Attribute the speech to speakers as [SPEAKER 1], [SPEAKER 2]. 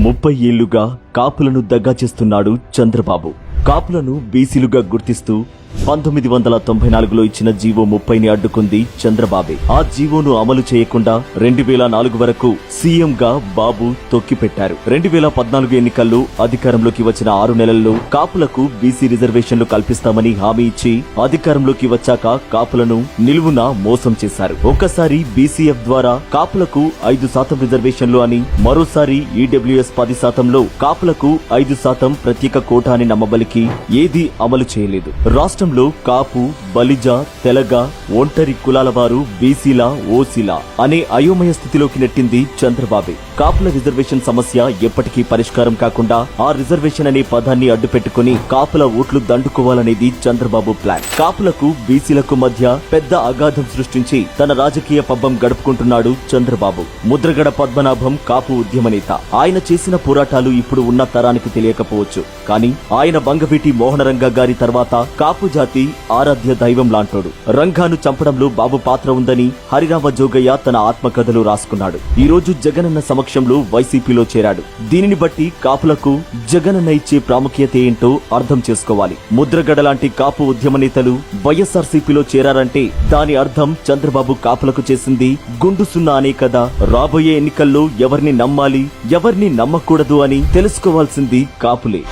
[SPEAKER 1] 30 ఏళ్లుగా కాపులను దగా చేస్తున్నాడు చంద్రబాబు. కాపులను బీసీలుగా గుర్తిస్తూ 1994లో ఇచ్చిన జీవో 30ని అడ్డుకుంది చంద్రబాబే. ఆ జీవోను అమలు చేయకుండా 2004 వరకు సీఎంగా బాబు తొక్కిపెట్టారు. 2014 ఎన్నికల్లో అధికారంలోకి వచ్చిన 6 నెలల్లో కాపులకు బీసీ రిజర్వేషన్లు కల్పిస్తామని హామీ ఇచ్చి అధికారంలోకి వచ్చాక కాపులను నిలువున మోసం చేశారు. ఒక్కసారి బీసీఎఫ్ ద్వారా కాపులకు 5% రిజర్వేషన్లు అని, మరోసారి ఈడబ్ల్యూఎస్ 10%లో కాపులకు 5% ప్రత్యేక కోటా అని నమ్మబలికి ఏదీ అమలు చేయలేదు. రాష్ట్రంలో కాపు, బలిజ, తెలగ, ఒంటరి కులాల వారు బీసీలా, ఓసీలా అనే అయోమయ స్థితిలోకి నెట్టింది చంద్రబాబే. కాపుల రిజర్వేషన్ సమస్య ఎప్పటికీ పరిష్కారం కాకుండా ఆ రిజర్వేషన్ అనే పదాన్ని అడ్డుపెట్టుకుని కాపుల ఓట్లు దండుకోవాలనేది చంద్రబాబు ప్లాన్. కాపులకు, బీసీలకు మధ్య పెద్ద అగాధం సృష్టించి తన రాజకీయ పబ్బం గడుపుకుంటున్నాడు చంద్రబాబు. ముద్రగడ పద్మనాభం కాపు ఉద్యమ నేత. ఆయన చేసిన పోరాటాలు ఇప్పుడు ఉన్న తరానికి తెలియకపోవచ్చు, కానీ ఆయన బంగవీటి మోహనరంగ గారి తర్వాత కాపు జాతి ఆరాధ్య దైవం లాంటోడు. రంగాను చంపడంలో బాబు పాత్ర ఉందని హరిరామ జోగయ్య తన ఆత్మకథలు రాసుకున్నాడు. ఈ రోజు జగనన్న సమక్షంలో వైసీపీలో చేరాడు. దీనిని బట్టి కాపులకు జగనన్న ఇచ్చే ప్రాముఖ్యత ఏంటో అర్థం చేసుకోవాలి. ముద్రగడ లాంటి కాపు ఉద్యమ నేతలు వైఎస్ఆర్సీపీలో చేరారంటే దాని అర్థం చంద్రబాబు కాపులకు చేసింది గుండు సున్నా అనే కదా. రాబోయే ఎన్నికల్లో ఎవరిని నమ్మాలి, ఎవరిని నమ్మకూడదు అని తెలుసుకోవాల్సింది కాపులే.